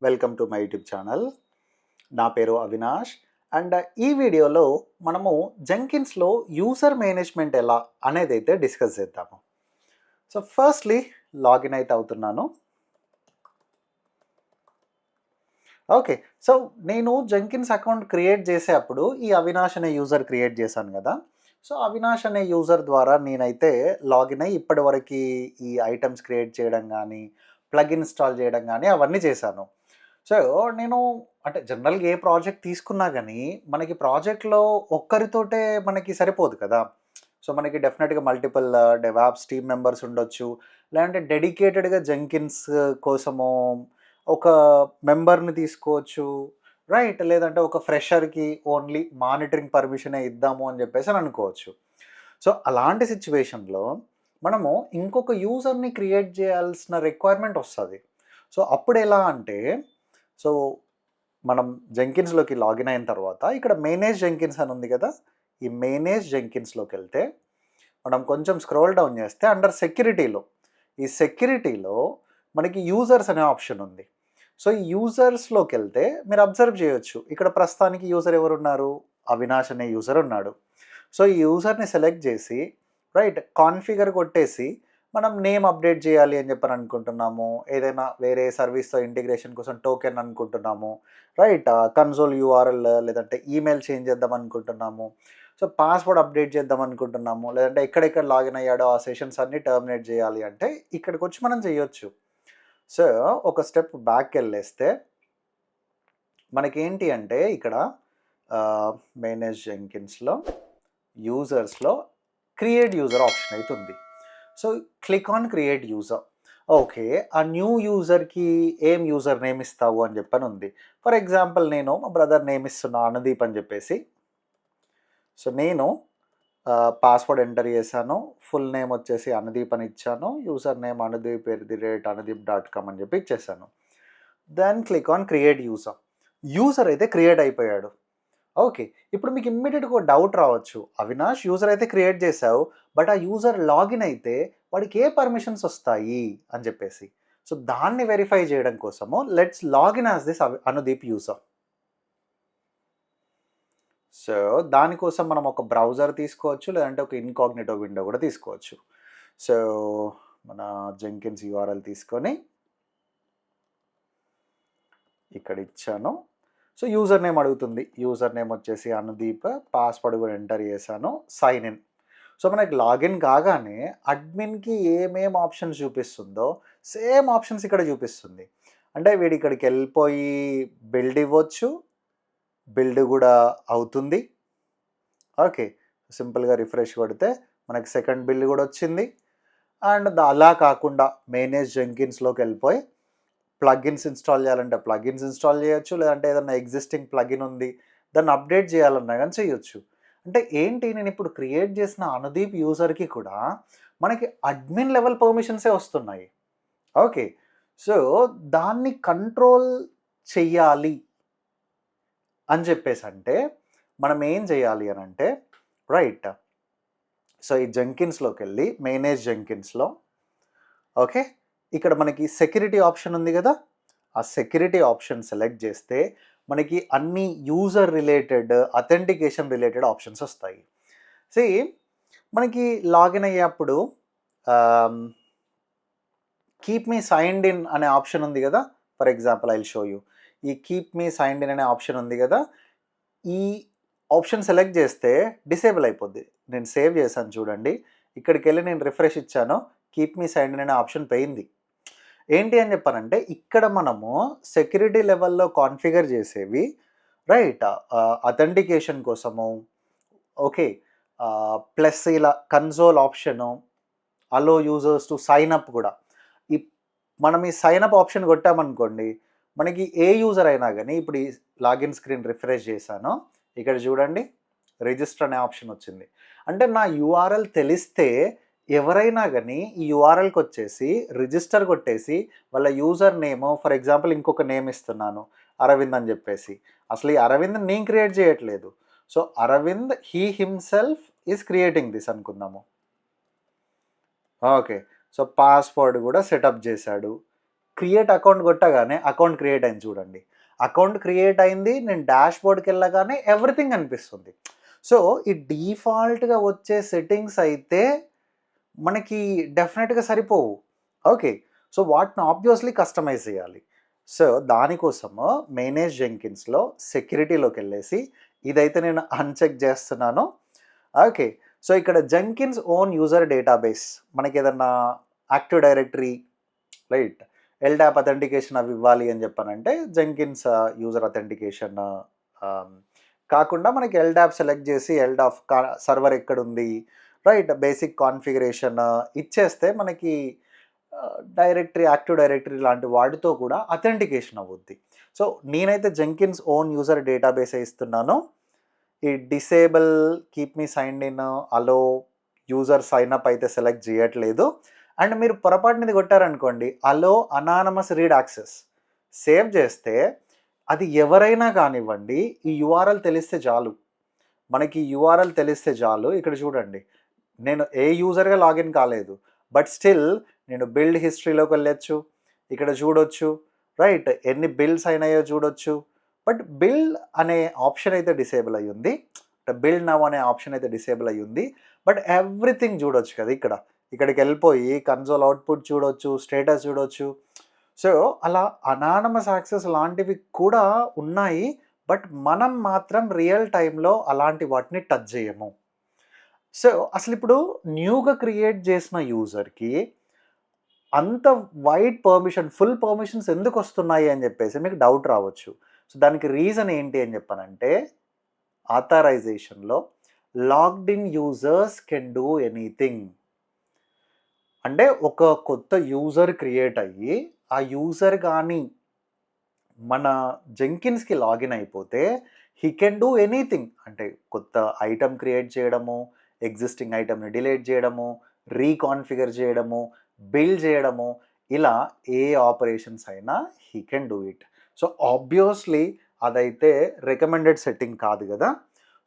Welcome to my YouTube channel. నా పేరు Avinash. And ఈ వీడియోలో మనము జెంకిన్స్లో యూజర్ మేనేజ్మెంట్ ఎలా అనేది అయితే డిస్కస్ చేద్దాము. సో ఫస్ట్లీ లాగిన్ అయితే అవుతున్నాను. ఓకే, సో నేను జెంకిన్స్ అకౌంట్ క్రియేట్ చేసేటప్పుడు ఈ అవినాష్ అనే యూజర్ క్రియేట్ చేశాను కదా. సో అవినాష్ అనే యూజర్ ద్వారా నేనైతే లాగిన్ అయ్యి ఇప్పటివరకు ఈ ఐటమ్స్ క్రియేట్ చేయడం కానీ, ప్లగ్ ఇన్స్టాల్ చేయడం కానీ అవన్నీ చేశాను. సో నేను అంటే జనరల్గా ఏ ప్రాజెక్ట్ తీసుకున్నా కానీ మనకి ప్రాజెక్ట్లో ఒక్కరితోటే మనకి సరిపోదు కదా. సో మనకి డెఫినెట్గా మల్టిపుల్ డెవాప్స్ టీమ్ మెంబర్స్ ఉండొచ్చు, లేదంటే డెడికేటెడ్గా జెంకిన్స్ కోసము ఒక మెంబర్ని తీసుకోవచ్చు, రైట్. లేదంటే ఒక ఫ్రెషర్కి ఓన్లీ మానిటరింగ్ పర్మిషనే ఇద్దాము అని చెప్పేసి అని అనుకోవచ్చు. సో అలాంటి సిచ్యువేషన్లో మనము ఇంకొక యూజర్ని క్రియేట్ చేయాల్సిన రిక్వైర్మెంట్ వస్తుంది. సో అప్పుడు ఎలా అంటే, సో మనం జెంకిన్స్లోకి లాగిన్ అయిన తర్వాత ఇక్కడ మేనేజ్ జెంకిన్స్ అని ఉంది కదా. ఈ మేనేజ్ జెంకిన్స్లోకి వెళ్తే మనం కొంచెం స్క్రోల్ డౌన్ చేస్తే అండర్ సెక్యూరిటీలో, ఈ సెక్యూరిటీలో మనకి యూజర్స్ అనే ఆప్షన్ ఉంది. సో ఈ యూజర్స్లోకి వెళ్తే మీరు అబ్జర్వ్ చేయొచ్చు, ఇక్కడ ప్రస్తుతానికి యూజర్ ఎవరు ఉన్నారు, అవినాష్ అనే యూజర్ ఉన్నాడు. సో ఈ యూజర్ని సెలెక్ట్ చేసి రైట్ కాన్ఫిగర్ కొట్టేసి మనం నేమ్ అప్డేట్ చేయాలి అని చెప్పని అనుకుంటున్నాము, ఏదైనా వేరే సర్వీస్తో ఇంటిగ్రేషన్ కోసం టోకెన్ అనుకుంటున్నాము, రైట్. కన్సోల్ యూఆర్ఎల్ లేదంటే ఈమెయిల్ చేంజ్ చేద్దాం అనుకుంటున్నాము, సో పాస్వర్డ్ అప్డేట్ చేద్దాం అనుకుంటున్నాము, లేదంటే ఎక్కడెక్కడ లాగిన్ అయ్యాడో ఆ సెషన్స్ అన్నీ టర్మినేట్ చేయాలి అంటే ఇక్కడికి వచ్చి మనం చేయొచ్చు. సో ఒక స్టెప్ బ్యాక్ వెళ్ళేస్తే మనకేంటి అంటే ఇక్కడ మేనేజ్ జెంకిన్స్లో యూజర్స్లో క్రియేట్ యూజర్ ఆప్షన్ అయితే ఉంది. So click on create user. Okay, ఆ న్యూ యూజర్కి ఏం యూజర్ నేమ్ ఇస్తావు అని చెప్పని ఉంది. ఫర్ ఎగ్జాంపుల్ నేను మా బ్రదర్ నేమ్ ఇస్తున్నా అనుదీప్ అని చెప్పేసి. సో నేను పాస్వర్డ్ ఎంటర్ చేశాను, ఫుల్ నేమ్ వచ్చేసి అనుదీప్ అని ఇచ్చాను, యూజర్ నేమ్ అనుదీప్@అనుదీప్.com అని చెప్పి ఇచ్చేసాను. Then click on create user. User అయితే క్రియేట్ అయిపోయాడు. ఓకే, ఇప్పుడు మీకు ఇమ్మీడియట్గా ఒక డౌట్ రావచ్చు, అవినాష్ యూజర్ అయితే క్రియేట్ చేసావు, బట్ ఆ యూజర్ లాగిన్ అయితే వాడికి ఏ పర్మిషన్స్ వస్తాయి అని చెప్పేసి. సో దాన్ని వెరిఫై చేయడం కోసము let's login as this Anudeep user. So దానికోసం మనం ఒక బ్రౌజర్ తీసుకోవచ్చు, లేదంటే ఒక ఇన్కాగ్నిటో విండో కూడా తీసుకోవచ్చు. సో మన జెంకిన్స్ యూఆర్ఎల్ తీసుకొని ఇక్కడ ఇచ్చాను. సో యూజర్ నేమ్ అడుగుతుంది, యూజర్ నేమ్ వచ్చేసి అనుదీప్, పాస్వర్డ్ కూడా ఎంటర్ చేశాను, సైన్ ఇన్. సో మనకి లాగిన్ కాగానే అడ్మిన్కి ఏమేం ఆప్షన్స్ చూపిస్తుందో సేమ్ ఆప్షన్స్ ఇక్కడ చూపిస్తుంది. అంటే వీడి ఇక్కడికి వెళ్ళిపోయి బిల్డ్ ఇవ్వచ్చు, బిల్డ్ కూడా అవుతుంది. ఓకే, సింపుల్గా రిఫ్రెష్ కొడితే మనకి సెకండ్ బిల్డ్ కూడా వచ్చింది. అండ్ అలా కాకుండా మేనేజ్ జెంకిన్స్లోకి వెళ్ళిపోయి ప్లగిన్స్ ఇన్స్టాల్ చేయాలంటే ప్లగిన్స్ ఇన్స్టాల్ చేయొచ్చు, లేదంటే ఏదైనా ఎగ్జిస్టింగ్ ప్లగిన్ ఉంది దాన్ని అప్డేట్ చేయాలన్నా కానీ చేయొచ్చు. అంటే ఏంటి, నేను ఇప్పుడు క్రియేట్ చేసిన అనుదీప్ యూజర్కి కూడా మనకి అడ్మిన్ లెవెల్ పర్మిషన్సే వస్తున్నాయి. ఓకే, సో దాన్ని కంట్రోల్ చెయ్యాలి అని చెప్పేసి అంటే మనం ఏం చేయాలి అని అంటే, రైట్. సో ఈ జెంకిన్స్లోకి వెళ్ళి మేనేజ్ జెంకిన్స్లో, ఓకే, ఇక్కడ మనకి సెక్యూరిటీ ఆప్షన్ ఉంది కదా, ఆ సెక్యూరిటీ ఆప్షన్ సెలెక్ట్ చేస్తే మనకి అన్ని user related authentication related options వస్తాయి. మనకి లాగిన్ అయ్యేప్పుడు కీప్ మీ సైన్డ్ ఇన్ అనే ఆప్షన్ ఉంది కదా. For example I will show you. ఈ కీప్ మీ సైన్డ్ ఇన్ అనే ఆప్షన్ ఉంది కదా, ఈ ఆప్షన్ సెలెక్ట్ చేస్తే డిసేబుల్ అయిపోద్ది. నేను సేవ్ చేశాను చూడండి, ఇక్కడికి వెళ్ళి నేను రిఫ్రెష్ ఇచ్చాను, కీప్ మీ సైన్డ్ ఇన్ అనే ఆప్షన్ పోయింది. ఏంటి అని చెప్పానంటే ఇక్కడ మనము సెక్యూరిటీ లెవెల్లో కాన్ఫిగర్ చేసేవి, రైట్, అథెంటికేషన్ కోసము, ఓకే, ప్లస్ ఇలా console option, allow users to sign up కూడా. ఈ మనం ఈ సైన్ అప్ ఆప్షన్ కొట్టామనుకోండి, మనకి ఏ యూజర్ అయినా కానీ, ఇప్పుడు ఈ లాగిన్ స్క్రీన్ రిఫ్రెష్ చేశాను, ఇక్కడ చూడండి రిజిస్టర్ అనే ఆప్షన్ వచ్చింది. అంటే నా యూఆర్ఎల్ తెలిస్తే ఎవరైనా కానీ ఈ యూఆర్ఎల్కి వచ్చేసి రిజిస్టర్ కొట్టేసి వాళ్ళ యూజర్ నేమ్, ఫర్ ఎగ్జాంపుల్ ఇంకొక నేమ్ ఇస్తున్నాను అరవింద్ అని చెప్పేసి, అసలు ఈ అరవింద్ నేను క్రియేట్ చేయట్లేదు. So Arvind he himself is creating this అనుకుందాము. ఓకే, సో పాస్వర్డ్ కూడా సెటప్ చేశాడు, క్రియేట్ అకౌంట్ కొట్టగానే అకౌంట్ క్రియేట్ అయింది చూడండి. అకౌంట్ క్రియేట్ అయింది. నేను డాష్‌బోర్డ్‌కి వెళ్ళగానే ఎవ్రీథింగ్ కనిపిస్తుంది. సో, ఈ డిఫాల్ట్‌గా వచ్చే సెట్టింగ్స్ అయితే మనకి డెఫినెట్‌గా సరిపోవు. ఓకే. సో, వాటిని ఆబ్వియస్‌లీ కస్టమైజ్ చేయాలి. సో, దానికోసము మేనేజ్ జెంకిన్స్‌లో సెక్యూరిటీలోకెళ్ళేసి ఇదైతే నేను అన్‌చెక్ చేస్తున్నాను. ఓకే. సో, ఇక్కడ జెంకిన్స్ ఓన్ యూజర్ డేటాబేస్ మనకేదన్నా active directory right LDAP authentication అవి ఇవ్వాలి అని చెప్పానంటే జెంకిన్స్ యూజర్ అథెంటికేషన్ కాకుండా మనకి ఎల్డాప్ సెలెక్ట్ చేసి ఎల్డాప్ సర్వర్ ఎక్కడుంది రైట్ బేసిక్ కాన్ఫిగరేషన్ ఇచ్చేస్తే మనకి డైరెక్టరీ యాక్టివ్ డైరెక్టరీ లాంటి వాటితో కూడా అథెంటికేషన్ అవుద్ది. సో నేనైతే జెంకిన్స్ ఓన్ యూజర్ డేటాబేస్ ఇస్తున్నాను. ఈ disable keep me signed in allow user sign up అయితే సెలెక్ట్ చేయట్లేదు. అండ్ మీరు పొరపాటున ఇది కొట్టారనుకోండి allow anonymous read access save చేస్తే అది ఎవరైనా కానివ్వండి ఈ యూఆర్ఎల్ తెలిస్తే చాలు. మనకి యూఆర్ఎల్ తెలిస్తే చాలు. ఇక్కడ చూడండి నేను ఏ యూజర్గా లాగిన్ కాలేదు బట్ స్టిల్ నేను బిల్డ్ హిస్టరీలోకి వెళ్ళొచ్చు. ఇక్కడ చూడొచ్చు రైట్ ఎన్ని బిల్డ్స్ అయినాయో చూడొచ్చు. బట్ బిల్డ్ అనే ఆప్షన్ అయితే డిసేబుల్ అయ్యి ఉంది. బిల్డ్ నవ్ అనే ఆప్షన్ అయితే డిసేబుల్ అయ్యి ఉంది. బట్ ఎవ్రీథింగ్ చూడొచ్చు కదా ఇక్కడికి వెళ్ళిపోయి కన్సోల్ అవుట్పుట్ చూడొచ్చు, స్టేటస్ చూడొచ్చు. సో అలా అనానమస్ యాక్సెస్ లాంటివి కూడా ఉన్నాయి. బట్ మనం మాత్రం రియల్ టైంలో అలాంటి వాటిని టచ్ చేయము. సో అసలు ఇప్పుడు న్యూగా క్రియేట్ చేసిన యూజర్కి అంత వైడ్ పర్మిషన్ ఫుల్ పర్మిషన్స్ ఎందుకు వస్తున్నాయి అని చెప్పేసి మీకు డౌట్ రావచ్చు. సో దానికి రీజన్ ఏంటి అని చెప్పానంటే ఆథరైజేషన్లో logged in users can do anything. అంటే ఒక కొత్త యూజర్ క్రియేట్ అయ్యి ఆ యూజర్ కానీ మన జెంకిన్స్కి లాగిన్ అయిపోతే హీ కెన్ డూ ఎనీథింగ్. అంటే కొత్త ఐటమ్ క్రియేట్ చేయడము, ఎగ్జిస్టింగ్ ఐటమ్ని డిలీట్ చేయడము, రీకాన్ఫిగర్ చేయడము, బిల్డ్ చేయడము, ఇలా ఏ ఆపరేషన్స్ అయినా he can do it. So obviously అదైతే రికమెండెడ్ సెట్టింగ్ కాదు కదా.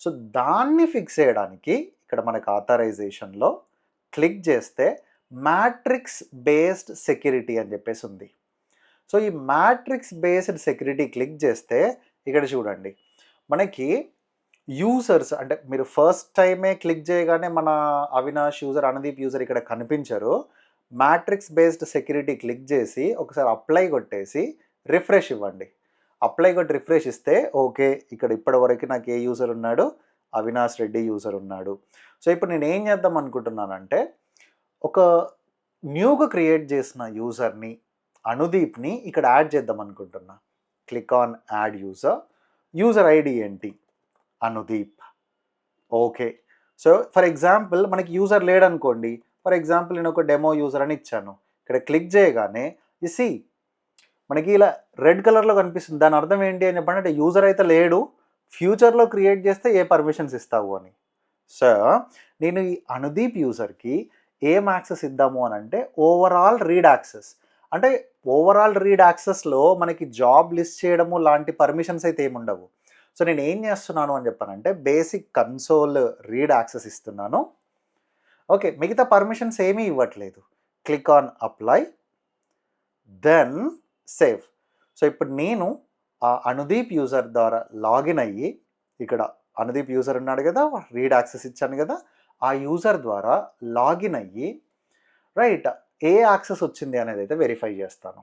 సో దాన్ని ఫిక్స్ చేయడానికి ఇక్కడ మనకు ఆథరైజేషన్లో క్లిక్ చేస్తే మ్యాట్రిక్స్ బేస్డ్ సెక్యూరిటీ అని చెప్పేసి ఉంది. సో ఈ మ్యాట్రిక్స్ బేస్డ్ సెక్యూరిటీ క్లిక్ చేస్తే ఇక్కడ చూడండి మనకి యూజర్స్ అంటే మీరు ఫస్ట్ టైమే క్లిక్ చేయగానే మన అవినాష్ యూజర్ అనుదీప్ యూజర్ ఇక్కడ కనిపించరు. మ్యాట్రిక్స్ బేస్డ్ సెక్యూరిటీ క్లిక్ చేసి ఒకసారి అప్లై కొట్టేసి రిఫ్రెష్ ఇవ్వండి. అప్లై కొట్టి రిఫ్రెష్ ఇస్తే ఓకే ఇక్కడ ఇప్పటి వరకు నాకు ఏ యూజర్ ఉన్నాడు, అవినాష్ రెడ్డి యూజర్ ఉన్నాడు. సో ఇప్పుడు నేను ఏం చేద్దాం అనుకుంటున్నానంటే ఒక న్యూగా క్రియేట్ చేసిన యూజర్ని అనుదీప్ని ఇక్కడ యాడ్ చేద్దాం అనుకుంటున్నా. Click on add user ID ఏంటి Anudeep. Okay. So for example మనకి యూజర్ లేడనుకోండి. ఫర్ ఎగ్జాంపుల్ నేను ఒక డెమో యూజర్ అని ఇచ్చాను. ఇక్కడ క్లిక్ చేయగానే సి మనకి ఇలా రెడ్ కలర్లో కనిపిస్తుంది. దాని అర్థం ఏంటి అని చెప్పండి అంటే యూజర్ అయితే లేడు, ఫ్యూచర్లో క్రియేట్ చేస్తే ఏ పర్మిషన్స్ ఇస్తావు అని. సో నేను ఈ అనుదీప్ యూజర్కి ఏం యాక్సెస్ ఇద్దాము అని అంటే ఓవరాల్ రీడ్ యాక్సెస్. అంటే ఓవరాల్ రీడ్ యాక్సెస్లో మనకి జాబ్ లిస్ట్ చేయడము లాంటి పర్మిషన్స్ అయితే ఏముండవు. సో నేను ఏం చేస్తున్నాను అని చెప్పానంటే బేసిక్ కన్సోల్ రీడ్ యాక్సెస్ ఇస్తున్నాను. ఓకే మిగతా పర్మిషన్స్ ఏమీ ఇవ్వట్లేదు. Click on apply then save. So ఇప్పుడు నేను ఆ అనుదీప్ యూజర్ ద్వారా లాగిన్ అయ్యి ఇక్కడ అనుదీప్ యూజర్ ఉన్నాడు కదా, రీడ్ యాక్సెస్ ఇచ్చాను కదా, ఆ యూజర్ ద్వారా లాగిన్ అయ్యి రైట్ ఏ యాక్సెస్ వచ్చింది అనేది అయితే వెరిఫై చేస్తాను.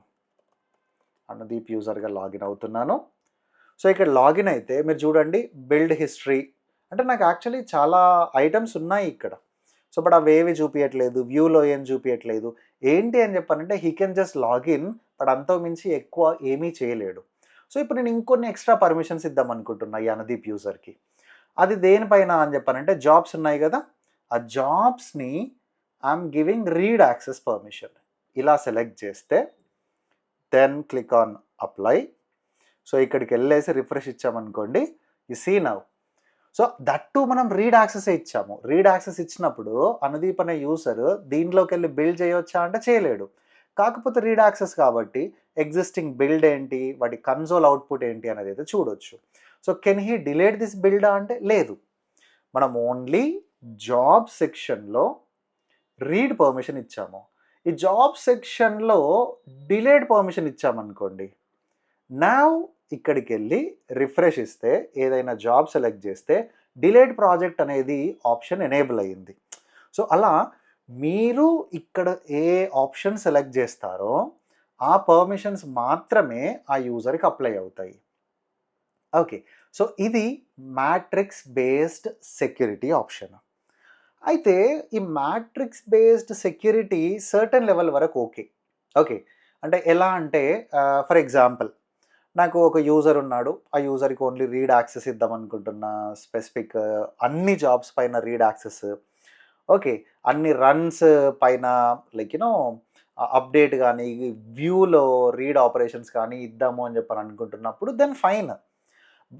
అనుదీప్ యూజర్గా లాగిన్ అవుతున్నాను. సో ఇక్కడ లాగిన్ అయితే మీరు చూడండి బిల్డ్ హిస్టరీ అంటే నాకు యాక్చువల్లీ చాలా ఐటమ్స్ ఉన్నాయి ఇక్కడ. సో బట్ అవేవి చూపించట్లేదు, వ్యూలో ఏం చూపించట్లేదు. ఏంటి అని చెప్పానంటే he can just login but అంతో మించి ఎక్కువ ఏమీ చేయలేడు. సో ఇప్పుడు నేను ఇంకొన్ని ఎక్స్ట్రా పర్మిషన్స్ ఇద్దాం అనుకుంటున్నా ఈ అనుదీప్ యూజర్కి. అది దేనిపైన అని చెప్పానంటే జాబ్స్ ఉన్నాయి కదా, ఆ జాబ్స్ని I'm giving read access permission. ఇలా సెలెక్ట్ చేస్తే then click on apply. So ఇక్కడికి వెళ్ళేసి రిఫ్రెష్ ఇచ్చామనుకోండి you see now. So that మనం రీడ్ యాక్సెస్ ఇచ్చాము. రీడ్ యాక్సెస్ ఇచ్చినప్పుడు అనుదీప్ అనే యూజర్ దీంట్లోకి వెళ్ళి బిల్డ్ చేయవచ్చా అంటే చేయలేడు. కాకపోతే రీడ్ యాక్సెస్ కాబట్టి ఎగ్జిస్టింగ్ బిల్డ్ ఏంటి, వాటి కన్సోల్ అవుట్పుట్ ఏంటి అనేది అయితే చూడొచ్చు. So can he delete this build అంటే లేదు. మనం ఓన్లీ జాబ్ సెక్షన్లో రీడ్ పర్మిషన్ ఇచ్చాము. ఈ జాబ్ సెక్షన్‌లో డిలేడ్ పర్మిషన్ ఇచ్చామనుకోండి. నౌ ఇక్కడికెళ్ళి రిఫ్రెష్ ఇస్తే ఏదైనా జాబ్ సెలెక్ట్ చేస్తే డిలేడ్ ప్రాజెక్ట్ అనేది ఆప్షన్ ఎనేబుల్ అయ్యింది. సో, అలా మీరు ఇక్కడ ఏ ఆప్షన్ సెలెక్ట్ చేస్తారో ఆ పర్మిషన్స్ మాత్రమే ఆ యూజర్‌కి అప్లై అవుతాయి. ఓకే. సో, ఇది మ్యాట్రిక్స్ బేస్డ్ సెక్యూరిటీ ఆప్షన్. అయితే ఈ matrix based security certain level వరకు ఓకే. ఓకే. అంటే ఎలా అంటే ఫర్ ఎగ్జాంపుల్ నాకు ఒక యూజర్ ఉన్నాడు. ఆ యూజర్‌కి ఓన్లీ రీడ్ యాక్సెస్ ఇద్దామనుకుంటున్నా. స్పెసిఫిక్ అన్ని జాబ్స్ పైన రీడ్ యాక్సెస్. ఓకే. అన్ని రన్స్ పైన లైక్ అప్డేట్ గాని, వ్యూలో రీడ్ ఆపరేషన్స్ కానీ ఇద్దాము అని చెప్పని అనుకుంటున్నప్పుడు దెన్ ఫైన్.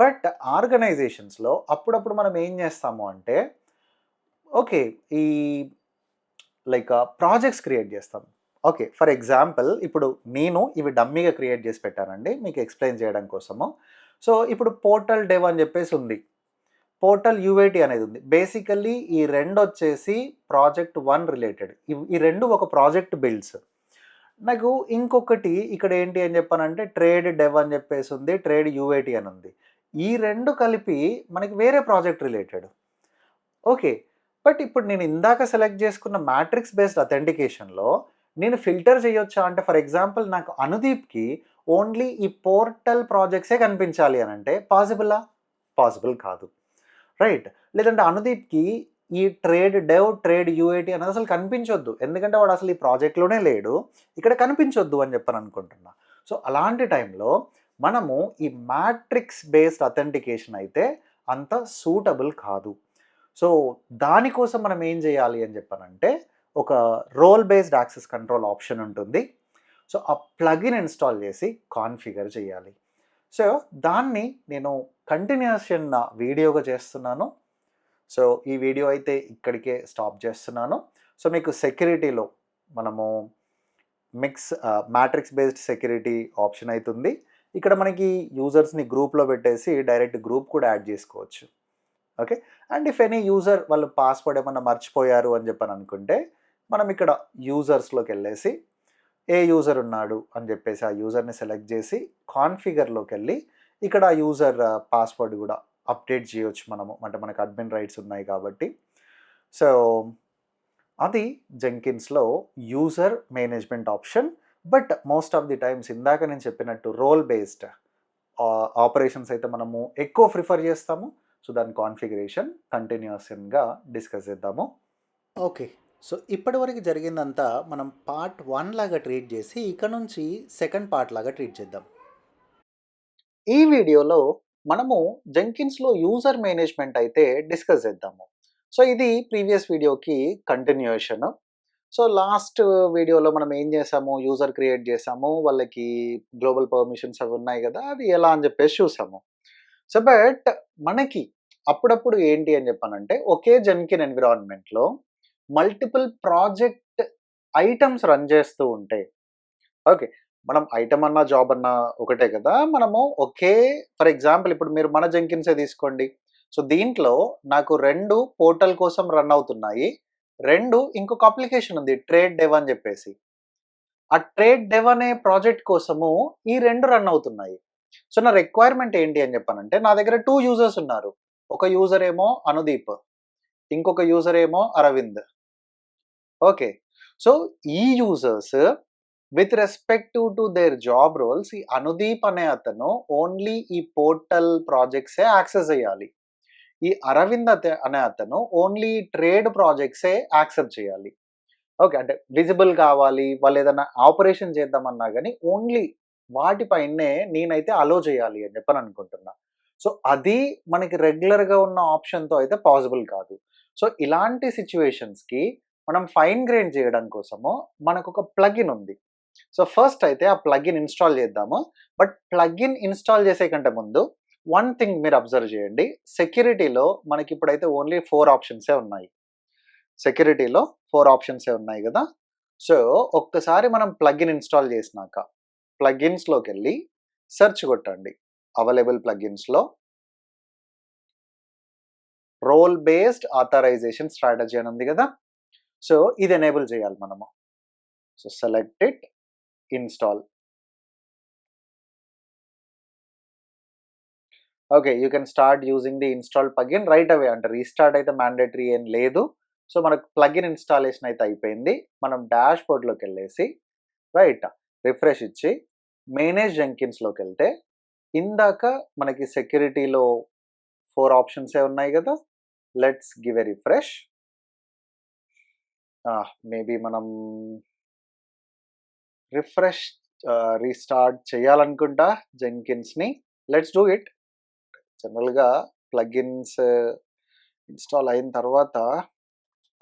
బట్ ఆర్గనైజేషన్స్‌లో అప్పుడప్పుడు మనం ఏం చేస్తాము అంటే ఓకే. ఈ ప్రాజెక్ట్స్ క్రియేట్ చేస్తాం. ఓకే. ఫర్ ఎగ్జాంపుల్ ఇప్పుడు నేను ఇవి డమ్మీగా క్రియేట్ చేసి పెట్టానండి మీకు ఎక్స్‌ప్లెయిన్ చేయడం కోసము. సో, ఇప్పుడు పోర్టల్ డెవ్ అని చెప్పేసి ఉంది. పోర్టల్ యూఐటీ అనేది ఉంది. బేసికల్లీ ఈ రెండొచ్చేసి ప్రాజెక్ట్ 1 రిలేటెడ్. ఈ 2 ఒక ప్రాజెక్ట్ బిల్డ్స్. నాకు ఇంకొకటి ఇక్కడ ఏంటి అని చెప్పానంటే ట్రేడ్ డెవ్ అని చెప్పేసి ఉంది. ట్రేడ్ యూఐటీ అని ఉంది. ఈ 2 కలిపి మనకి వేరే ప్రాజెక్ట్ రిలేటెడ్. ఓకే. బట్ ఇప్పుడు నేను ఇందాక సెలెక్ట్ చేసుకున్న మ్యాట్రిక్స్ బేస్డ్ అథెంటికేషన్‌లో నేను ఫిల్టర్ చేయొచ్చా అంటే ఫర్ ఎగ్జాంపుల్ నాకు అనుదీప్‌కి ఓన్లీ ఈ పోర్టల్ ప్రాజెక్ట్సే కనిపించాలి అనంటే పాసిబులా? పాసిబుల్ కాదు. రైట్. లేదంటే అనుదీప్‌కి ఈ ట్రేడ్ డెవ్, ట్రేడ్ యూఐటీ అనేది అసలు కనిపించొద్దు. ఎందుకంటే వాడు అసలు ఈ ప్రాజెక్ట్‌లోనే లేడు. ఇక్కడ కనిపించొద్దు అని చెప్పని అనుకుంటున్నా. సో, అలాంటి టైంలో మనము ఈ మ్యాట్రిక్స్ బేస్డ్ అథెంటికేషన్ అయితే అంత సూటబుల్ కాదు. సో, దానికోసం మనం ఏం చేయాలి అని చెప్పనంటే ఒక role based access control option ఉంటుంది. సో, ఆ ప్లగిన్ ఇన్‌స్టాల్ చేసి కాన్ఫిగర్ చేయాలి. సో, దాన్ని నేను కంటిన్యూషన్ వీడియోగా చేస్తున్నాను. సో, ఈ వీడియో అయితే ఇక్కడికే స్టాప్ చేస్తున్నాను. సో, మీకు సెక్యూరిటీలో మనము మ్యాట్రిక్స్ బేస్డ్ సెక్యూరిటీ ఆప్షన్ అయితుంది. ఇక్కడ మనకి యూజర్స్‌ని గ్రూప్‌లో పెట్టేసి డైరెక్ట్ గ్రూప్ కూడా యాడ్ చేసుకోవచ్చు. Okay. And if any user వాళ్ళు పాస్వర్డ్ ఏమన్నా మర్చిపోయారు అని చెప్పని అనుకుంటే మనం ఇక్కడ యూజర్స్‌లోకెళ్ళేసి ఏ యూజర్ ఉన్నాడు అని చెప్పేసి ఆ యూజర్‌ని సెలెక్ట్ చేసి కాన్ఫిగర్‌లోకెళ్ళి ఇక్కడ ఆ యూజర్ పాస్వర్డ్ కూడా అప్డేట్ చేయొచ్చు మనము. అంటే మనకు అడ్మిన్ రైట్స్ ఉన్నాయి కాబట్టి. సో, అది జెంకిన్స్‌లో user management option. But most of the times ఇందాక నేను చెప్పినట్టు రోల్ బేస్డ్ ఆపరేషన్స్ అయితే మనము ఎక్కువ ప్రిఫర్ చేస్తాము. సో, దాని కాన్ఫిగరేషన్ కంటిన్యూయస్‌గా డిస్కస్ చేద్దాము. ఓకే. సో, ఇప్పటివరకు జరిగిందంతా మనం పార్ట్ 1 లాగా ట్రీట్ చేసి ఇక నుంచి సెకండ్ పార్ట్ లాగా ట్రీట్ చేద్దాం. ఈ వీడియోలో మనము జెంకిన్స్‌లో యూజర్ మేనేజ్మెంట్ అయితే డిస్కస్ చేద్దాము. సో, ఇది ప్రీవియస్ వీడియోకి కంటిన్యూయేషన్. సో, లాస్ట్ వీడియోలో మనం ఏం చేసాము, యూజర్ క్రియేట్ చేసాము. వాళ్ళకి గ్లోబల్ పర్మిషన్స్ అవి ఉన్నాయి కదా! అది ఎలా అని చెప్పేసి చూసాము. సో, బట్ మనకి అప్పుడప్పుడు ఏంటి అని చెప్పానంటే ఒకే జెన్కిన్ ఎన్విరాన్మెంట్‌లో మల్టిపుల్ ప్రాజెక్ట్ ఐటెమ్స్ రన్ చేస్తూ ఉంటే ఓకే. మనం ఐటెమ్ అన్నా, జాబ్ అన్నా ఒకటే కదా! మనము ఒకే ఫర్ ఎగ్జాంపుల్ ఇప్పుడు మీరు మన జెంకిన్సే తీసుకోండి. సో, దీంట్లో నాకు 2 పోర్టల్ కోసం రన్ అవుతున్నాయి. 2 ఇంకొక అప్లికేషన్ ఉంది ట్రేడ్ డెవ్ అని చెప్పేసి. ఆ ట్రేడ్ డెవ్ అనే ప్రాజెక్ట్ కోసము ఈ 2 రన్ అవుతున్నాయి. సో, నా రిక్వైర్మెంట్ ఏంటి అని చెప్పానంటే నా దగ్గర 2 యూజర్స్ ఉన్నారు. ఒక యూజర్ ఏమో అనుదీప్. ఇంకొక యూజర్ ఏమో అరవింద్. ఓకే. సో, ఈ users with respect to their job roles ఈ అనుదీప్ అనే అతను ఓన్లీ ఈ పోర్టల్ ప్రాజెక్ట్సే యాక్సెస్ చేయాలి. ఈ అరవింద్ అనే అతను ఓన్లీ ట్రేడ్ ప్రాజెక్ట్సే యాక్సెప్ట్ చేయాలి. ఓకే. అంటే విజిబుల్ కావాలి. వాళ్ళు ఏదైనా ఆపరేషన్ చేద్దామన్నా గాని ఓన్లీ వాటిపైనే నేనైతే అలో చేయాలి అని చెప్పని అనుకుంటున్నా. సో, అది మనకి రెగ్యులర్‌గా ఉన్న ఆప్షన్‌తో అయితే పాసిబుల్ కాదు. సో, ఇలాంటి సిట్యుయేషన్స్‌కి మనం ఫైన్ గ్రైన్ చేయడం కోసము మనకొక ప్లగిన్ ఉంది. సో, ఫస్ట్ అయితే ఆ ప్లగిన్ ఇన్‌స్టాల్ చేద్దాము. బట్ ప్లగిన్ ఇన్‌స్టాల్ చేసే కంటే ముందు వన్ థింగ్ మీరు అబ్జర్వ్ చేయండి. సెక్యూరిటీలో మనకిప్పుడైతే ఓన్లీ 4 ఆప్షన్సే ఉన్నాయి. సెక్యూరిటీలో 4 ఆప్షన్సే ఉన్నాయి గదా! సో, ఒక్కసారి మనం ప్లగిన్ ఇన్‌స్టాల్ చేసినాక ప్లగిన్స్‌లోకెళ్ళి సెర్చ్ కొట్టండి. అవైలబుల్ ప్లగిన్స్‌లో రోల్ బేస్డ్ ఆథరైజేషన్ స్ట్రాటజీ అని ఉంది గదా! సో, ఇది ఎనేబుల్ చేయాలి మనము. So select it, install. Okay, you can start using the install plugin right away. అంటే రీస్టార్ట్ అయితే మ్యాండేటరీ ఏం లేదు. సో మనకు ప్లగిన్ ఇన్స్టాలేషన్ అయితే అయిపోయింది. మనం డాష్ బోర్డ్లోకి వెళ్ళేసి రైట్ రిఫ్రెష్ ఇచ్చి మేనేజ్ జెంకిన్స్లోకి వెళ్తే ఇందాక మనకి సెక్యూరిటీలో 4 ఆప్షన్సే ఉన్నాయి కదా. Let's give a refresh. Maybe మనం రిఫ్రెష్ రీస్టార్ట్ చేయాలనుకుంటా జెంకిన్స్ని. లెట్స్ డూ ఇట్. జనరల్గా ప్లగిన్స్ ఇన్స్టాల్ అయిన తర్వాత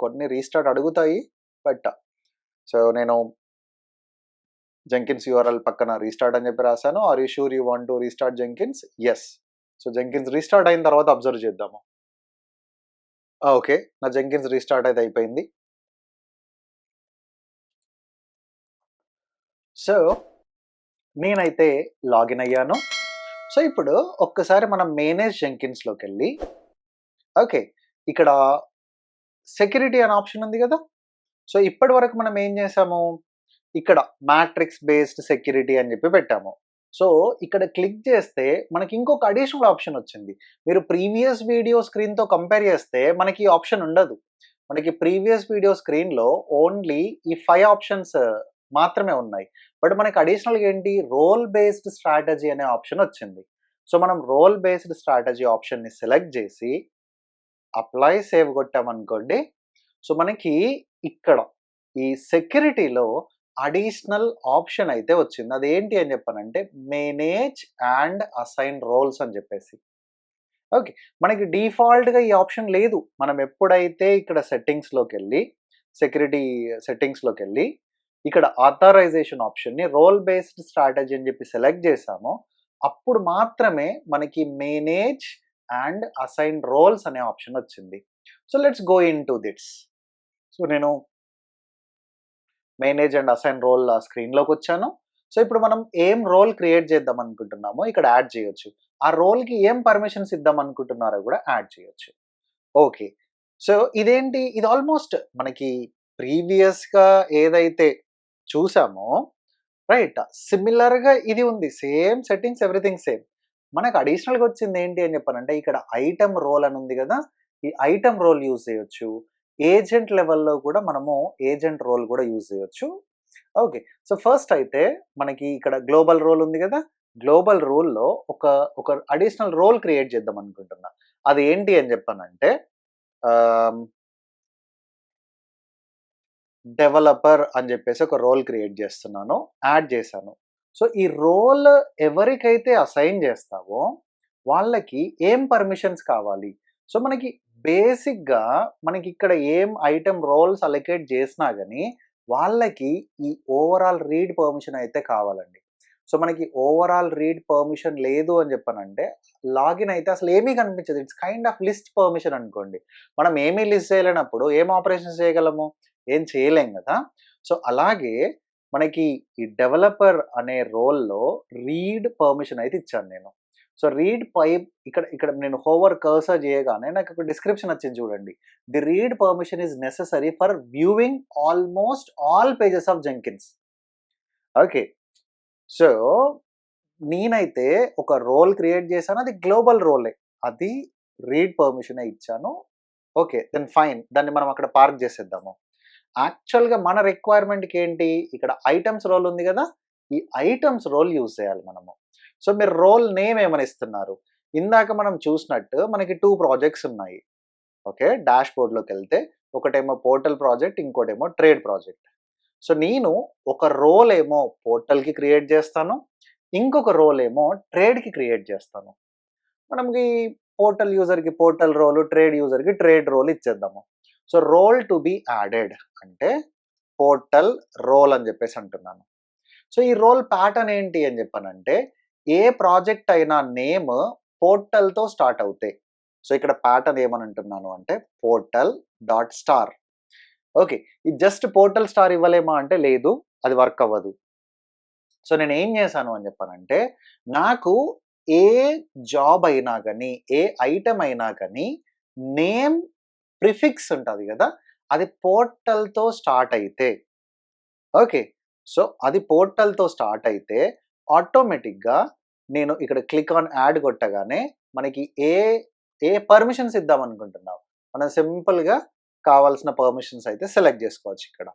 కొన్ని రీస్టార్ట్ అడుగుతాయి. బట్ సో నేను జెంకిన్స్ యూఆర్ఎల్ పక్కన రీస్టార్ట్ అని చెప్పి రాశాను. Are you sure you want to restart Jenkins? Yes. So Jenkins restart అయిన తర్వాత అబ్జర్వ్ చేద్దాము. ఓకే, నా జెంకిన్స్ రీస్టార్ట్ అయితే అయిపోయింది. సో నేనైతే లాగిన్ అయ్యాను. సో ఇప్పుడు ఒక్కసారి మనం మేనేజ్ జెంకిన్స్లోకి వెళ్ళి ఓకే, ఇక్కడ సెక్యూరిటీ అనే ఆప్షన్ ఉంది కదా. సో ఇప్పటి వరకు మనం ఏం చేసాము, ఇక్కడ మ్యాట్రిక్స్ బేస్డ్ సెక్యూరిటీ అని చెప్పి పెట్టాము. సో ఇక్కడ క్లిక్ చేస్తే మనకి ఇంకొక అడిషనల్ ఆప్షన్ వచ్చింది. మీరు ప్రీవియస్ వీడియో స్క్రీన్తో కంపేర్ చేస్తే మనకి ఈ ఆప్షన్ ఉండదు. మనకి ప్రీవియస్ వీడియో స్క్రీన్లో ఓన్లీ ఈ 5 ఆప్షన్స్ మాత్రమే ఉన్నాయి. బట్ మనకి అడిషనల్గా ఏంటి, రోల్ బేస్డ్ స్ట్రాటజీ అనే ఆప్షన్ వచ్చింది. సో మనం రోల్ బేస్డ్ స్ట్రాటజీ ఆప్షన్ని సెలెక్ట్ చేసి అప్లై సేవ్ కొట్టామనుకోండి. సో మనకి ఇక్కడ ఈ సెక్యూరిటీలో అడిషనల్ ఆప్షన్ అయితే వచ్చింది. అదేంటి అని చెప్పానంటే మేనేజ్ అండ్ అసైన్ రోల్స్ అని చెప్పేసి. ఓకే, మనకి డిఫాల్ట్గా ఈ ఆప్షన్ లేదు. మనం ఎప్పుడైతే ఇక్కడ సెట్టింగ్స్లోకి వెళ్ళి సెక్యూరిటీ సెట్టింగ్స్లోకి వెళ్ళి ఇక్కడ ఆథరైజేషన్ ఆప్షన్ని రోల్ బేస్డ్ స్ట్రాటజీ అని చెప్పి సెలెక్ట్ చేసామో అప్పుడు మాత్రమే మనకి మేనేజ్ అండ్ అసైన్ రోల్స్ అనే ఆప్షన్ వచ్చింది. So let's go in to this. So నేను మేనేజ్ అండ్ అసైన్ రోల్ స్క్రీన్లోకి వచ్చాను. సో ఇప్పుడు మనం ఏం రోల్ క్రియేట్ చేద్దాం అనుకుంటున్నామో ఇక్కడ యాడ్ చేయొచ్చు. ఆ రోల్కి ఏం పర్మిషన్స్ ఇద్దాం అనుకుంటున్నారో కూడా యాడ్ చేయొచ్చు. ఓకే, సో ఇదేంటి, ఇది ఆల్మోస్ట్ మనకి ప్రీవియస్గా ఏదైతే చూసామో రైట్ సిమిలర్గా ఇది ఉంది. Same settings, everything same. మనకు అడిషనల్గా వచ్చింది ఏంటి అని చెప్పానంటే ఇక్కడ ఐటమ్ రోల్ అని ఉంది కదా. ఈ ఐటమ్ రోల్ యూజ్ చేయొచ్చు. ఏజెంట్ లెవెల్లో కూడా మనము ఏజెంట్ రోల్ కూడా యూజ్ చేయొచ్చు. ఓకే, సో ఫస్ట్ అయితే మనకి ఇక్కడ గ్లోబల్ రోల్ ఉంది కదా. గ్లోబల్ రోల్లో ఒక అడిషనల్ రోల్ క్రియేట్ చేద్దాం అనుకుంటున్నా. అది ఏంటి అని చెప్పానంటే డెవలపర్ అని చెప్పేసి ఒక రోల్ క్రియేట్ చేస్తున్నాను, యాడ్ చేశాను. సో ఈ రోల్ ఎవరికైతే అసైన్ చేస్తావో వాళ్ళకి ఏం పర్మిషన్స్ కావాలి. సో మనకి బేసిక్గా మనకి ఇక్కడ ఏం ఐటమ్ రోల్స్ అలొకేట్ చేసినా కానీ వాళ్ళకి ఈ ఓవరాల్ రీడ్ పర్మిషన్ అయితే కావాలండి. సో మనకి ఓవరాల్ రీడ్ పర్మిషన్ లేదు అని చెప్పానంటే లాగిన్ అయితే అసలు ఏమీ కనిపించదు. It's kind of list permission అనుకోండి. మనం ఏమీ లిస్ట్ చేయలేనప్పుడు ఏం ఆపరేషన్స్ చేయగలము, ఏం చేయలేం కదా. సో అలాగే మనకి ఈ డెవలపర్ అనే రోల్లో రీడ్ పర్మిషన్ అయితే ఇచ్చాను నేను. సో రీడ్ పైప్ ఇక్కడ ఇక్కడ నేను హోవర్ కర్సర్ చేయగానే నాకు ఒక డిస్క్రిప్షన్ వచ్చింది చూడండి. The read permission is necessary for viewing almost all pages of Jenkins. Okay, so నేనైతే ఒక రోల్ క్రియేట్ చేశాను, అది గ్లోబల్ రోలే, అది రీడ్ పర్మిషనే ఇచ్చాను. ఓకే, దెన్ ఫైన్, దాన్ని మనం అక్కడ పార్క్ చేసేద్దాము. యాక్చువల్గా మన రిక్వైర్మెంట్కి ఏంటి, ఇక్కడ ఐటమ్స్ రోల్ ఉంది కదా, ఈ ఐటమ్స్ రోల్ యూజ్ చేయాలి మనము. సో మీరు రోల్ నేమ్ ఏమని ఇస్తున్నారు, ఇందాక మనం చూసినట్టు మనకి 2 ప్రాజెక్ట్స్ ఉన్నాయి. ఓకే, డాష్ బోర్డ్లోకి వెళ్తే ఒకటేమో పోర్టల్ ప్రాజెక్ట్, ఇంకోటేమో ట్రేడ్ ప్రాజెక్ట్. సో నేను ఒక రోల్ ఏమో పోర్టల్కి క్రియేట్ చేస్తాను, ఇంకొక రోల్ ఏమో ట్రేడ్కి క్రియేట్ చేస్తాను. మనకి పోర్టల్ యూజర్కి పోర్టల్ రోల్, ట్రేడ్ యూజర్కి ట్రేడ్ రోల్ ఇచ్చేద్దాము. So role to be added అంటే పోర్టల్ రోల్ అని చెప్పేసి అంటున్నాను. సో ఈ రోల్ ప్యాటర్న్ ఏంటి అని చెప్పానంటే ఏ ప్రాజెక్ట్ అయినా నేమ్ పోర్టల్తో స్టార్ట్ అవుతాయి. సో ఇక్కడ ప్యాటర్న్ ఏమని అంటున్నాను అంటే పోర్టల్ డాట్ స్టార్. ఓకే, ఇది జస్ట్ పోర్టల్ స్టార్ ఇవ్వలేమా అంటే లేదు, అది వర్క్ అవ్వదు. సో నేను ఏం చేశాను అని చెప్పానంటే నాకు ఏ జాబ్ అయినా కానీ ఏ ఐటమ్ అయినా కానీ నేమ్ ప్రిఫిక్స్ ఉంటుంది కదా, అది పోర్టల్తో స్టార్ట్ అయితే ఓకే. సో, అది పోర్టల్‌తో స్టార్ట్ అయితే ఆటోమేటిక్‌గా నేను ఇక్కడ క్లిక్ ఆన్ యాడ్ కొట్టగానే మనకి ఏ పర్మిషన్స్ ఇద్దామనుకుంటున్నావు. మనం సింపుల్‌గా కావాల్సిన పర్మిషన్స్ అయితే సెలెక్ట్ చేసుకోవచ్చు ఇక్కడ.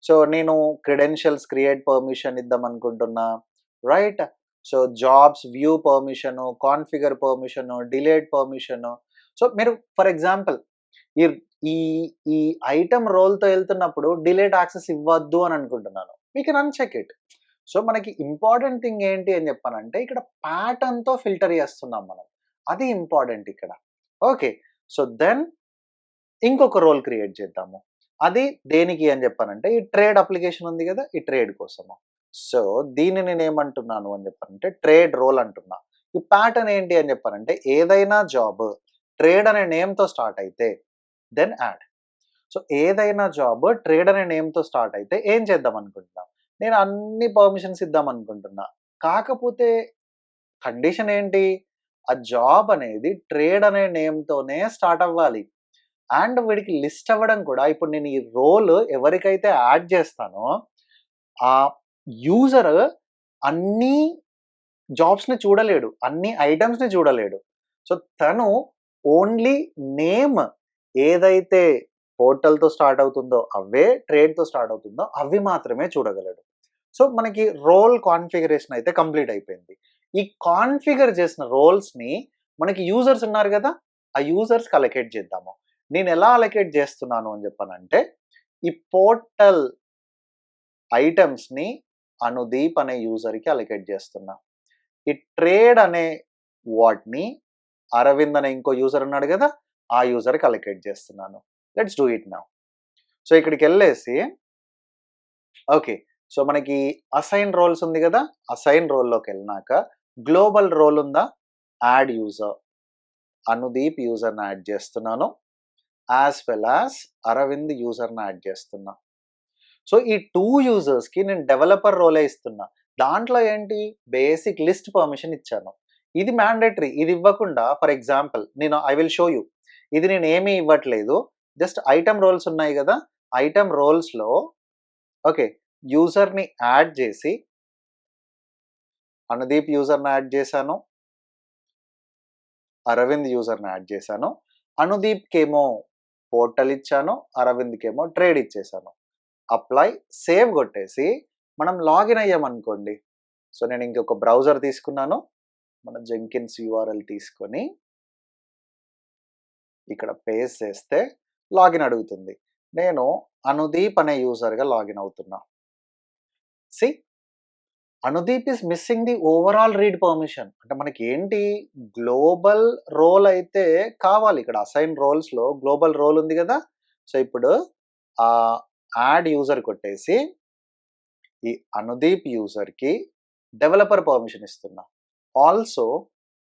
సో, నేను క్రెడెన్షియల్స్ క్రియేట్ పర్మిషన్ ఇద్దామనుకుంటున్నా. Right? So, jobs view permission, configure permission, delete permission. So, మీరు ఫర్ ఎగ్జాంపుల్ ఈ ఈ ఈ ఐటెమ్ రోల్‌తో ఎళ్తున్నప్పుడు డిలీట్ యాక్సెస్ ఇవ్వద్దు అని అనుకుంటున్నాను. We can uncheck it. So, మనకి ఇంపార్టెంట్ థింగ్ ఏంటి అని చెప్పానంటే ఇక్కడ ప్యాటర్న్‌తో ఫిల్టర్ చేస్తున్నాం మనం. అది ఇంపార్టెంట్ ఇక్కడ. ఓకే. సో, దెన్ ఇంకొక రోల్ క్రియేట్ చేద్దాము. అది దేనికి అని చెప్పానంటే, ఈ ట్రేడ్ అప్లికేషన్ ఉంది గదా! ఈ ట్రేడ్ కోసము. సో, దీన్ని నేనేమంటున్నాను అని చెప్పానంటే, ట్రేడ్ రోల్ అంటున్నా. ఈ ప్యాటర్న్ ఏంటి అని చెప్పానంటే, ఏదైనా జాబ్ ట్రేడ్ అనే నేమ్‌తో స్టార్ట్ అయితే దెన్ యాడ్. సో, ఏదైనా జాబ్ ట్రేడ్ అనే నేమ్‌తో స్టార్ట్ అయితే ఏం చేద్దాం అనుకుంటున్నా? నేను అన్ని పర్మిషన్స్ ఇద్దాం అనుకుంటున్నా. కాకపోతే కండిషన్ ఏంటి? ఆ జాబ్ అనేది ట్రేడ్ అనే నేమ్‌తోనే స్టార్ట్ అవ్వాలి. అండ్ వీడికి లిస్ట్ అవ్వడం కూడా ఇప్పుడు నేను ఈ రోల్ ఎవరికైతే యాడ్ చేస్తానో, ఆ యూజర్ అన్నీ జాబ్స్‌ని చూడలేడు. అన్ని ఐటెమ్స్‌ని చూడలేడు. సో, తను ఓన్లీ నేమ్ ఏదైతే పోర్టల్‌తో స్టార్ట్ అవుతుందో అవే, ట్రేడ్‌తో స్టార్ట్ అవుతుందో అవి మాత్రమే చూడగలడు. సో, మనకి రోల్ కాన్ఫిగరేషన్ అయితే కంప్లీట్ అయిపోయింది. ఈ కాన్ఫిగర్ చేసిన రోల్స్‌ని మనకి యూజర్స్ ఉన్నారు గదా! ఆ యూజర్స్‌కి అలొకేట్ చేద్దాము. నేనెలా అలొకేట్ చేస్తున్నాను అని చెప్పనంటే, ఈ పోర్టల్ ఐటెమ్స్‌ని అనుదీప్ అనే యూజర్‌కి అలొకేట్ చేస్తున్నా. ఈ ట్రేడ్ అనే వాటిని అరవింద్ అనే ఇంకో యూజర్ ఉన్నాడు గదా! ఆ యూజర్‌కి అలొకేట్ చేస్తున్నాను. Let's do it now. So, ఇక్కడికెళ్ళేసి ఓకే. సో, మనకి అసైన్ రోల్స్ ఉంది గదా! అసైన్ రోల్‌లోకెళ్ళినాక గ్లోబల్ రోల్ ఉందా? Add user. అనుదీప్ యూజర్‌ని యాడ్ చేస్తున్నాను. యాస్ వెల్ యాస్ అరవింద్ యూజర్‌ని యాడ్ చేస్తున్నా. సో, ఈ 2 యూజర్స్‌కి నేను డెవలపర్ రోలే ఇస్తున్నా. దాంట్లో ఏంటి బేసిక్ లిస్ట్ పర్మిషన్ ఇచ్చాను. ఇది మ్యాండేటరీ. ఇది ఇవ్వకుండా ఫర్ ఎగ్జాంపుల్ నేను ఐ విల్ షో యూ. ఇది నేనేమి ఇవ్వట్లేదు. జస్ట్ ఐటెమ్ రోల్స్ ఉన్నాయి గదా! ఐటెమ్ రోల్స్‌లో ఓకే. యూజర్‌ని యాడ్ చేసి అనుదీప్ యూజర్‌ని యాడ్ చేశాను. అరవింద్ యూజర్‌ని యాడ్ చేశాను. అనుదీప్‌కేమో పోర్టల్ ఇచ్చాను. అరవింద్‌కేమో ట్రేడ్ ఇచ్చేసాను. అప్లై, సేవ్ కొట్టేసి మనం లాగిన్ అయ్యామనుకోండి. సో, నేను ఇంకొక బ్రౌజర్ తీసుకున్నాను. మన జెంకిన్స్ యూఆర్ఎల్ తీసుకొని ఇక్కడ పేస్ట్ చేస్తే లాగిన్ అడుగుతుంది. నేను అనుదీప్ అనే యూజర్‌గా లాగిన్ అవుతున్నా. See Anudeep is missing the overall read permission. అంటే మనకి ఏంటి గ్లోబల్ రోల్ అయితే కావాలి. ఇక్కడ అసైన్ రోల్స్‌లో గ్లోబల్ రోల్ ఉంది గదా! సో, ఇప్పుడు యాడ్ యూజర్ కొట్టేసి ఈ అనుదీప్ యూజర్‌కి డెవలపర్ పర్మిషన్ ఇస్తున్నా. ఆల్సో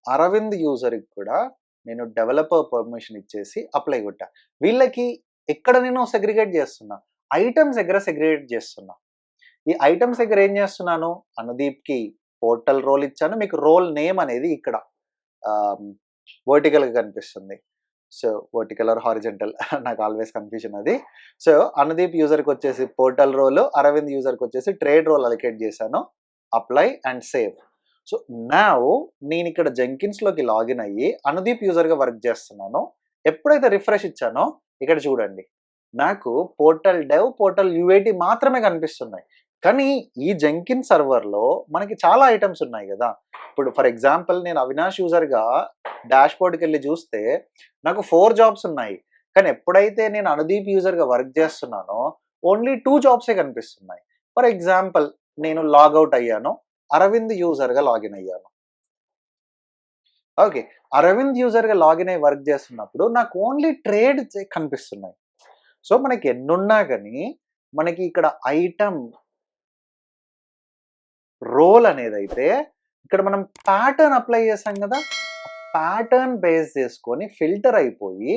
అరవింద్ యూజర్‌కి కూడా నేను డెవలపర్ పర్మిషన్ ఇచ్చేసి అప్లై కొట్టా. వీళ్ళకి ఎక్కడ నేను సెగ్రిగేట్ చేస్తున్నా, ఐటెమ్స్ దగ్గర సెగ్రిగేట్ చేస్తున్నా. ఈ ఐటెమ్స్ దగ్గర ఏం చేస్తున్నాను, అనుదీప్‌కి పోర్టల్ రోల్ ఇచ్చాను. మీకు రోల్ నేమ్ అనేది ఇక్కడ ఆహ్, వర్టికల్‌గా కనిపిస్తుంది. సో, వర్టికల్ ఆర్ హారిజాంటల్ నాకు ఆల్వేస్ కన్‌ఫ్యూజన్ అది. సో, అనుదీప్ యూజర్‌కొచ్చేసి పోర్టల్ రోల్, అరవింద్ యూజర్‌కొచ్చేసి ట్రేడ్ రోల్ అలొకేట్ చేశాను. Apply and save. So, now నేనిక్కడ జెంకిన్స్‌లోకి లాగిన్ అయ్యి అనుదీప్ యూజర్‌గా వర్క్ చేస్తున్నాను. ఎప్పుడైతే రిఫ్రెష్ ఇచ్చానో ఇక్కడ చూడండి. నాకు పోర్టల్ డెవ్, పోర్టల్ యూఐటీ మాత్రమే కనిపిస్తున్నాయి. కానీ ఈ జెంకిన్ సర్వర్‌లో మనకి చాలా ఐటెమ్స్ ఉన్నాయి గదా! ఇప్పుడు ఫర్ ఎగ్జాంపుల్ నేను అవినాష్ యూజర్‌గా డాష్‌బోర్డ్‌కెళ్ళి చూస్తే నాకు 4 జాబ్స్ ఉన్నాయి. కానీ ఎప్పుడైతే నేను అనుదీప్ యూజర్‌గా వర్క్ చేస్తున్నానో ఓన్లీ 2 జాబ్సే కనిపిస్తున్నాయి. ఫర్ ఎగ్జాంపుల్ నేను లాగౌట్ అయ్యాను. అరవింద్ యూజర్‌గా లాగిన్ అయ్యాను. ఓకే. అరవింద్ యూజర్‌గా లాగిన్ అయ్యి వర్క్ చేస్తున్నప్పుడు నాకు ఓన్లీ ట్రేడ్ కనిపిస్తున్నాయి. సో, మనకి ఎన్నున్నా గాని మనకి ఇక్కడ ఐటెమ్ రోల్ అనేదైతే ఇక్కడ మనం ప్యాటర్న్ అప్లై చేసాం గదా! ప్యాటర్న్ బేస్ చేసుకొని ఫిల్టర్ అయిపోయి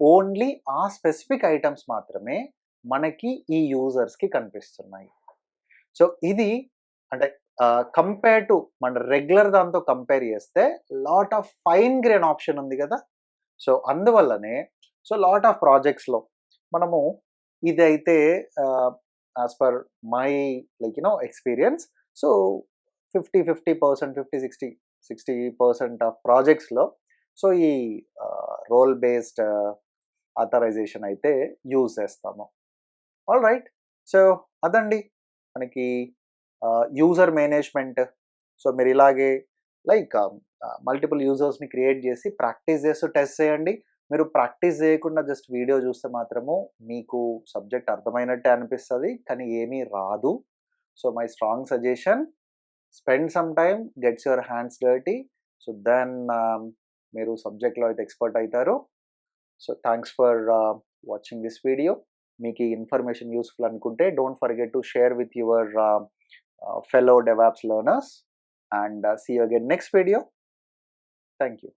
ఓన్లీ ఆ స్పెసిఫిక్ ఐటెమ్స్ మాత్రమే మనకి ఈ యూజర్స్‌కి కనిపిస్తున్నాయి. సో, ఇది అంటే కంపేర్ టు మన రెగ్యులర్ దాంతో కంపేర్ చేస్తే lot of fine grain option ఉంది గదా! సో, అందువల్లనే సో, లాట్ ఆఫ్ ప్రాజెక్ట్స్‌లో మనము ఇదైతే ah, as per my experience. So 50% 50-60% of ప్రాజెక్ట్స్లో సో ఈ రోల్ బేస్డ్ ఆథరైజేషన్ అయితే యూజ్ చేస్తాము. All right. సో అదండి మనకి యూజర్ మేనేజ్మెంట్. సో మీరు ఇలాగే మల్టిపుల్ యూజర్స్ని క్రియేట్ చేసి ప్రాక్టీస్ చేస్తూ టెస్ట్ చేయండి. మీరు ప్రాక్టీస్ చేయకుండా జస్ట్ వీడియో చూస్తే మాత్రము మీకు సబ్జెక్ట్ అర్థమైనట్టే అనిపిస్తుంది, కానీ ఏమీ రాదు. So my strong suggestion, spend some time, gets your hands dirty. So then మీరు సబ్జెక్ట్లో అయితే ఎక్స్పర్ట్ అవుతారు. So thanks for watching this video. మీకు ఈ ఇన్ఫర్మేషన్ యూస్ఫుల్ అనుకుంటే don't forget to share with your fellow DevOps learners, and see you again next video. Thank you.